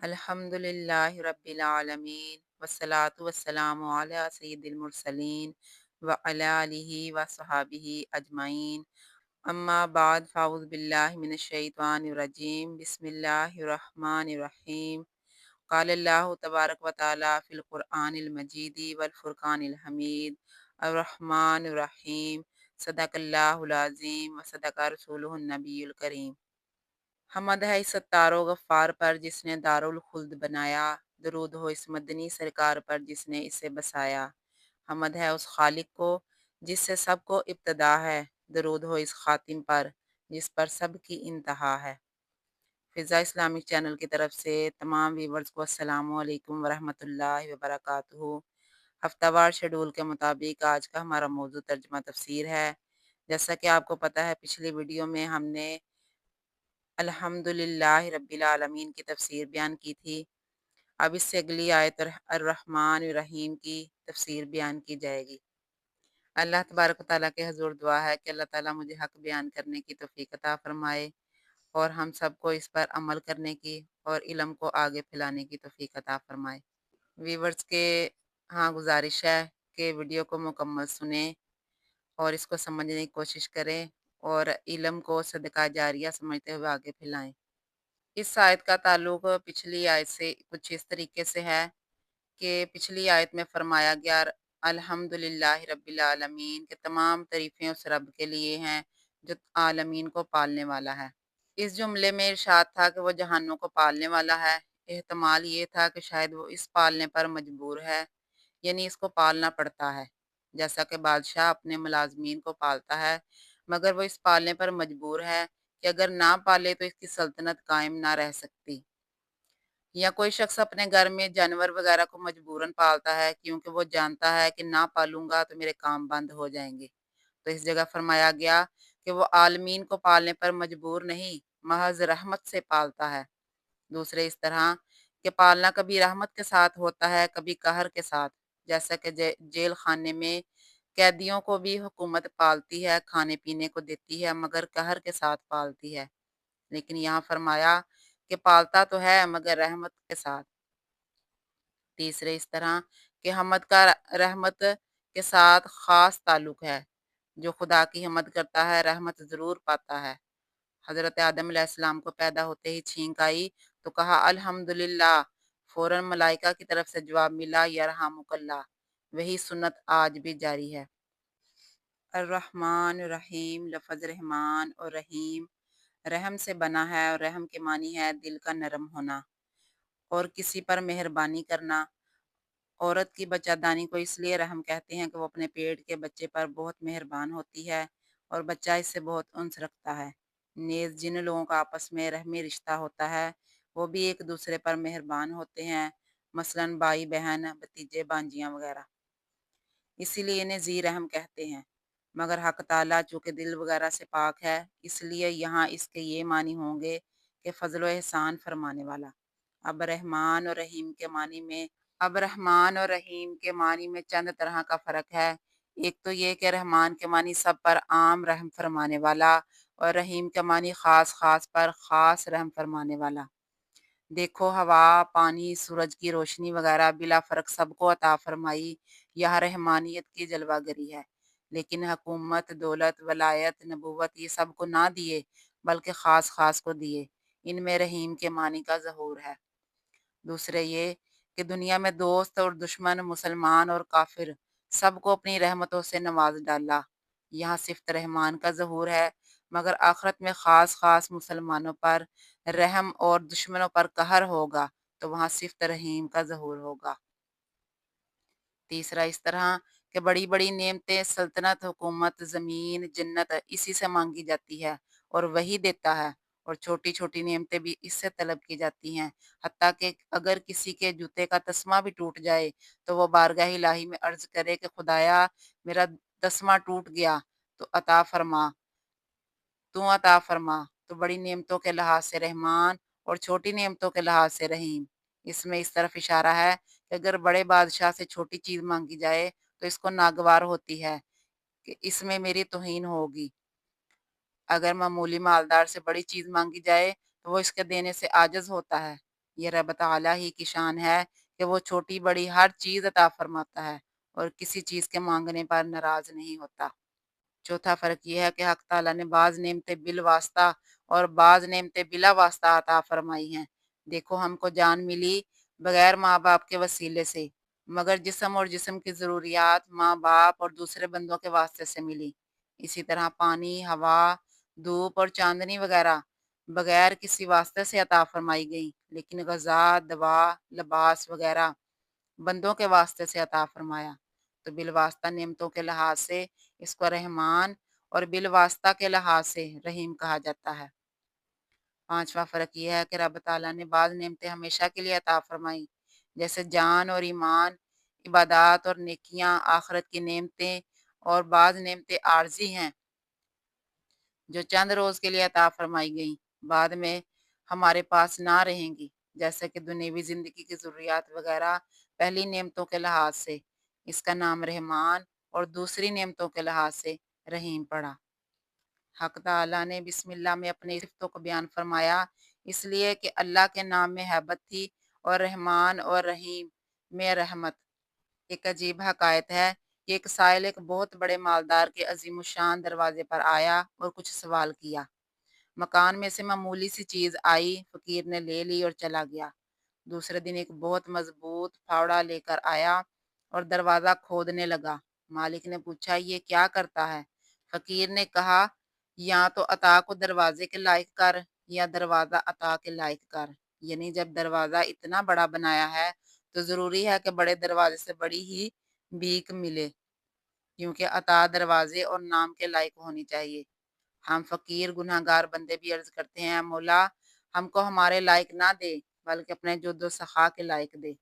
الحمدللہ رب العالمین والصلاة والسلام علی سید المرسلین وعلی آلہ وصحابہ اجمعین اما بعد فاعوذ باللہ من الشیطان الرجیم بسم اللہ الرحمن الرحیم قال اللہ تبارک و تعالی فی القرآن المجید والفرقان الحمید الرحمن الرحیم صدق اللہ العظیم و صدق رسولہ النبی الکریم۔ حمد ہے اس ستار و غفار پر جس نے دارالخلد بنایا، درود ہو اس مدنی سرکار پر جس نے اسے بسایا۔ حمد ہے اس خالق کو جس سے سب کو ابتدا ہے، درود ہو اس خاتم پر جس پر سب کی انتہا ہے۔ فضا اسلامک چینل کی طرف سے تمام ویورز کو السلام علیکم ورحمۃ اللہ وبرکاتہ۔ ہفتہ وار شیڈول کے مطابق آج کا ہمارا موضوع ترجمہ تفسیر ہے۔ جیسا کہ آپ کو پتہ ہے پچھلی ویڈیو میں ہم نے الحمدللہ رب العالمین کی تفسیر بیان کی تھی۔ اب اس سے اگلی آیت الرحمن الرحیم کی تفسیر بیان کی جائے گی۔ اللہ تبارک و تعالیٰ کے حضور دعا ہے کہ اللہ تعالیٰ مجھے حق بیان کرنے کی توفیق عطا فرمائے اور ہم سب کو اس پر عمل کرنے کی اور علم کو آگے پھیلانے کی توفیق عطا فرمائے۔ ویورز کے ہاں گزارش ہے کہ ویڈیو کو مکمل سنیں اور اس کو سمجھنے کی کوشش کریں اور علم کو صدقہ جاریہ سمجھتے ہوئے آگے پھیلائیں۔ اس آیت کا تعلق پچھلی آیت سے کچھ اس طریقے سے ہے کہ پچھلی آیت میں فرمایا گیا الحمدللہ رب العالمین کہ تمام تعریفیں اس رب کے لیے ہیں جو عالمین کو پالنے والا ہے۔ اس جملے میں ارشاد تھا کہ وہ جہانوں کو پالنے والا ہے۔ احتمال یہ تھا کہ شاید وہ اس پالنے پر مجبور ہے، یعنی اس کو پالنا پڑتا ہے، جیسا کہ بادشاہ اپنے ملازمین کو پالتا ہے، مگر وہ اس پالنے پر مجبور ہے کہ اگر نہ پالے تو اس کی سلطنت قائم نہ رہ سکتی۔ یا کوئی شخص اپنے گھر میں جانور وغیرہ کو مجبوراً پالتا ہے کیونکہ وہ جانتا ہے کہ نہ پالوں گا تو میرے کام بند ہو جائیں گے، تو اس جگہ فرمایا گیا کہ وہ عالمین کو پالنے پر مجبور نہیں، محض رحمت سے پالتا ہے۔ دوسرے اس طرح کہ پالنا کبھی رحمت کے ساتھ ہوتا ہے، کبھی قہر کے ساتھ، جیسا کہ جیل خانے میں قیدیوں کو بھی حکومت پالتی ہے، کھانے پینے کو دیتی ہے، مگر قہر کے ساتھ پالتی ہے۔ لیکن یہاں فرمایا کہ پالتا تو ہے مگر رحمت کے ساتھ۔ تیسرے اس طرح کہ حمد کا رحمت کے ساتھ خاص تعلق ہے، جو خدا کی حمد کرتا ہے رحمت ضرور پاتا ہے۔ حضرت آدم علیہ السلام کو پیدا ہوتے ہی چھینک آئی تو کہا الحمدللہ، فوراً ملائکہ کی طرف سے جواب ملا یرحمک اللہ۔ وہی سنت آج بھی جاری ہے۔ الرحمن الرحیم، لفظ رحمان اور رحیم رحم سے بنا ہے اور رحم کے معنی ہے دل کا نرم ہونا اور کسی پر مہربانی کرنا۔ عورت کی بچہ دانی کو اس لیے رحم کہتے ہیں کہ وہ اپنے پیٹ کے بچے پر بہت مہربان ہوتی ہے اور بچہ اس سے بہت انس رکھتا ہے۔ نیز جن لوگوں کا آپس میں رحمی رشتہ ہوتا ہے وہ بھی ایک دوسرے پر مہربان ہوتے ہیں، مثلاً بھائی بہن، بھتیجے بانجیاں وغیرہ، اسی لیے انہیں ذی رحم کہتے ہیں۔ مگر حق تعالیٰ چونکہ دل وغیرہ سے پاک ہے، اس لیے یہاں اس کے یہ معنی ہوں گے کہ فضل و احسان فرمانے والا۔ اب رحمان اور رحیم کے معنی میں چند طرح کا فرق ہے۔ ایک تو یہ کہ رحمان کے معنی سب پر عام رحم فرمانے والا اور رحیم کے معنی خاص خاص پر خاص رحم فرمانے والا۔ دیکھو ہوا، پانی، سورج کی روشنی وغیرہ بلا فرق سب کو عطا فرمائی، یہ رحمانیت کی جلوہ گری ہے۔ لیکن حکومت، دولت، ولایت، نبوت یہ سب کو نہ دیے بلکہ خاص خاص کو دیے، ان میں رحیم کے معنی کا ظہور ہے۔ دوسرے یہ کہ دنیا میں دوست اور دشمن، مسلمان اور کافر سب کو اپنی رحمتوں سے نواز ڈالا، یہاں صفت رحمان کا ظہور ہے، مگر آخرت میں خاص خاص مسلمانوں پر رحم اور دشمنوں پر قہر ہوگا تو وہاں صفت رحیم کا ظہور ہوگا۔ تیسرا اس طرح کہ بڑی بڑی نعمتیں، سلطنت، حکومت، زمین، جنت اسی سے مانگی جاتی ہے اور وہی دیتا ہے، اور چھوٹی چھوٹی نعمتیں بھی اس سے طلب کی جاتی ہیں، حتیٰ کہ اگر کسی کے جوتے کا تسمہ بھی ٹوٹ جائے تو وہ بارگاہ الہی میں عرض کرے کہ خدایا میرا تسمہ ٹوٹ گیا تو عطا فرما، تو عطا فرما، تو بڑی نعمتوں کے لحاظ سے رحمان اور چھوٹی نعمتوں کے لحاظ سے رحیم۔ اس میں اس طرف اشارہ ہے کہ اگر بڑے بادشاہ سے چھوٹی چیز مانگی جائے تو اس کو ناگوار ہوتی ہے کہ اس میں میری توہین ہوگی، اگر معمولی مالدار سے بڑی چیز مانگی جائے تو وہ اس کے دینے سے عاجز ہوتا ہے۔ یہ رب تعالیٰ ہی کی شان ہے کہ وہ چھوٹی بڑی ہر چیز عطا فرماتا ہے اور کسی چیز کے مانگنے پر ناراض نہیں ہوتا۔ چوتھا فرق یہ ہے کہ حق تعالیٰ نے بعض نعمتیں بالواسطہ اور بعض نعمتیں بلا واسطہ عطا فرمائی ہیں۔ دیکھو ہم کو جان ملی بغیر ماں باپ کے وسیلے سے، مگر جسم اور جسم کی ضروریات ماں باپ اور دوسرے بندوں کے واسطے سے ملی۔ اسی طرح پانی، ہوا، دھوپ اور چاندنی وغیرہ بغیر کسی واسطے سے عطا فرمائی گئی، لیکن غذا، دوا، لباس وغیرہ بندوں کے واسطے سے عطا فرمایا۔ تو بالواسطہ نعمتوں کے لحاظ سے اس کو رحمان اور بالواسطہ کے لحاظ سے رحیم کہا جاتا ہے۔ پانچواں فرق یہ ہے کہ رب تعالیٰ نے بعض نعمتیں ہمیشہ کے لیے عطا فرمائی، جیسے جان اور ایمان، عبادات اور نیکیاں، آخرت کی نعمتیں، اور بعض نعمتیں عارضی ہیں جو چند روز کے لیے عطا فرمائی گئیں، بعد میں ہمارے پاس نہ رہیں گی، جیسے کہ دنیوی زندگی کی ضروریات وغیرہ پہلی نعمتوں کے لحاظ سے اس کا نام رحمان اور دوسری نعمتوں کے لحاظ سے رحیم پڑا۔ حق تعالیٰ نے بسم اللہ میں اپنی صفتوں کو بیان فرمایا، اس لیے کہ اللہ کے نام میں ہیبت تھی اور رحمان اور رحیم میں رحمت۔ ایک عجیب حقائق ہے کہ ایک سائل ایک بہت بڑے مالدار کے عظیم الشان دروازے پر آیا اور کچھ سوال کیا۔ مکان میں سے معمولی سی چیز آئی، فقیر نے لے لی اور چلا گیا۔ دوسرے دن ایک بہت مضبوط پھاوڑا لے کر آیا اور دروازہ کھودنے لگا۔ مالک نے پوچھا یہ کیا کرتا ہے؟ فقیر نے کہا یا تو عطا کو دروازے کے لائق کر یا دروازہ عطا کے لائق کر، یعنی جب دروازہ اتنا بڑا بنایا ہے تو ضروری ہے کہ بڑے دروازے سے بڑی ہی بھیک ملے، کیونکہ عطا دروازے اور نام کے لائق ہونی چاہیے۔ ہم فقیر گناہ گار بندے بھی عرض کرتے ہیں مولا ہم کو ہمارے لائق نہ دے بلکہ اپنے جود و سخا کے لائق دے۔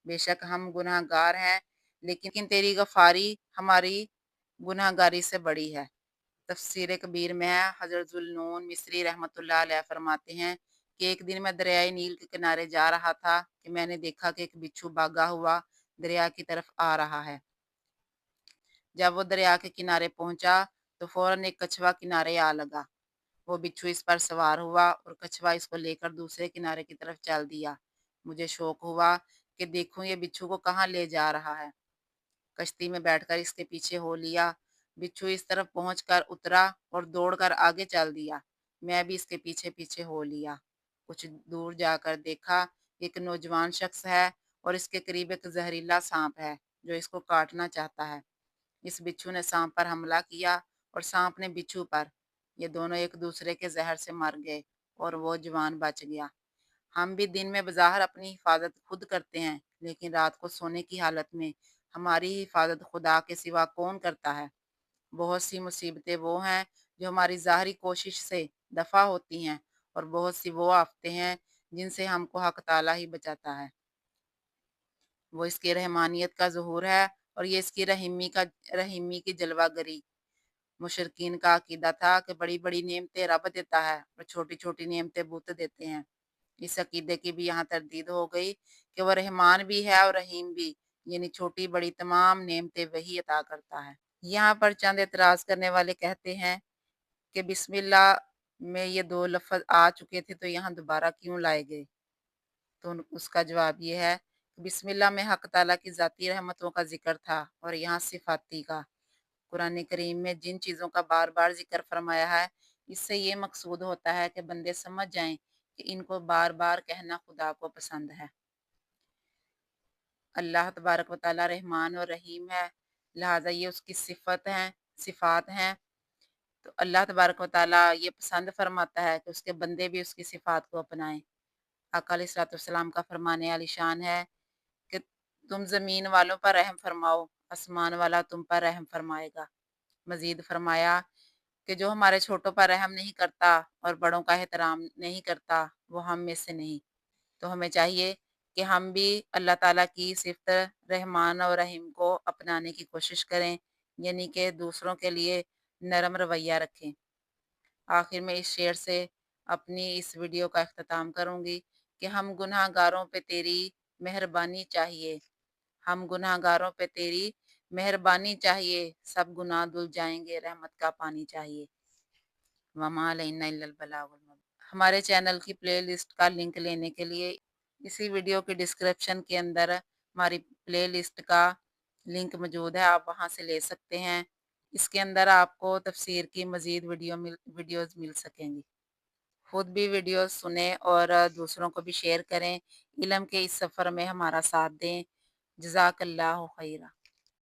بے شک ہم گناہ گار ہیں لیکن تیری غفاری ہماری گناہ گاری سے بڑی ہے۔ تفسیر کبیر میں ہے، حضرت ذوالنون مصری رحمۃ اللہ علیہ فرماتے ہیں کہ ایک دن میں دریائے نیل کے کنارے جا رہا تھا کہ میں نے دیکھا کہ ایک بچھو بھاگا ہوا دریا کی طرف آ رہا ہے۔ جب وہ دریا کے کنارے پہنچا تو فوراً ایک کچھوا کنارے آ لگا۔ وہ بچھو اس پر سوار ہوا اور کچھوا اس کو لے کر دوسرے کنارے کی طرف چل دیا۔ مجھے شوق ہوا کہ دیکھوں یہ بچھو کو کہاں لے جا رہا ہے۔ کشتی میں بیٹھ کر اس کے پیچھے ہو لیا۔ بچھو اس طرف پہنچ کر اترا اور دوڑ کر آگے چل دیا۔ میں بھی اس کے پیچھے پیچھے ہو لیا۔ کچھ دور جا کر دیکھا ایک نوجوان شخص ہے اور اس کے قریب ایک زہریلا سانپ ہے جو اس کو کاٹنا چاہتا ہے۔ اس بچھو نے سانپ پر حملہ کیا اور سانپ نے بچھو پر۔ یہ دونوں ایک دوسرے کے زہر سے مر گئے اور وہ جوان بچ گیا۔ ہم بھی دن میں بظاہر اپنی حفاظت خود کرتے ہیں، لیکن رات کو سونے کی حالت میں ہماری حفاظت خدا کے سوا کون کرتا ہے؟ بہت سی مصیبتیں وہ ہیں جو ہماری ظاہری کوشش سے دفع ہوتی ہیں اور بہت سی وہ آفتیں ہیں جن سے ہم کو حق تعالیٰ ہی بچاتا ہے۔ وہ اس کی رحمانیت کا ظہور ہے اور یہ اس کی رحیمی کی جلوہ گری۔ مشرکین کا عقیدہ تھا کہ بڑی بڑی نعمتیں رب دیتا ہے اور چھوٹی چھوٹی نعمتیں بت دیتے ہیں۔ اس عقیدے کی بھی یہاں تردید ہو گئی کہ وہ رحمان بھی ہے اور رحیم بھی، یعنی چھوٹی بڑی تمام نعمتیں وہی عطا کرتا ہے۔ یہاں پر چند اعتراض کرنے والے کہتے ہیں کہ بسم اللہ میں یہ دو لفظ آ چکے تھے تو یہاں دوبارہ کیوں لائے گئے؟ تو اس کا جواب یہ ہے کہ بسم اللہ میں حق تعالیٰ کی ذاتی رحمتوں کا ذکر تھا اور یہاں صفاتی کا۔ قرآن کریم میں جن چیزوں کا بار بار ذکر فرمایا ہے اس سے یہ مقصود ہوتا ہے کہ بندے سمجھ جائیں کہ ان کو بار بار کہنا خدا کو پسند ہے۔ اللہ تبارک و تعالیٰ رحمان اور رحیم ہے، لہٰذا یہ اس کی صفات ہیں۔ تو اللہ تبارک و تعالیٰ یہ پسند فرماتا ہے کہ اس کے بندے بھی اس کی صفات کو اپنائیں۔ آقا علیہ الصلوۃ والسلام کا فرمانے عالی شان ہے کہ تم زمین والوں پر رحم فرماؤ، آسمان والا تم پر رحم فرمائے گا۔ مزید فرمایا کہ جو ہمارے چھوٹوں پر رحم نہیں کرتا اور بڑوں کا احترام نہیں کرتا وہ ہم میں سے نہیں۔ تو ہمیں چاہیے کہ ہم بھی اللہ تعالیٰ کی صفت رحمان اور رحیم کو اپنانے کی کوشش کریں، یعنی کہ دوسروں کے لیے نرم رویہ رکھیں۔ آخر میں اس شعر سے اپنی اس ویڈیو کا اختتام کروں گی کہ ہم گناہ گاروں پہ تیری مہربانی چاہیے، ہم گناہ گاروں پہ تیری مہربانی چاہیے، سب گناہ دھل جائیں گے، رحمت کا پانی چاہیے۔ وما علینا الا البلاغ المبین۔ ہمارے چینل کی پلے لسٹ کا لنک لینے کے لیے اسی ویڈیو کے ڈسکرپشن کے اندر ہماری پلے لسٹ کا لنک موجود ہے، آپ وہاں سے لے سکتے ہیں۔ اس کے اندر آپ کو تفسیر کی مزید ویڈیوز مل سکیں گی۔ خود بھی ویڈیوز سنیں اور دوسروں کو بھی شیئر کریں، علم کے اس سفر میں ہمارا ساتھ دیں۔ جزاک اللہ خیرہ۔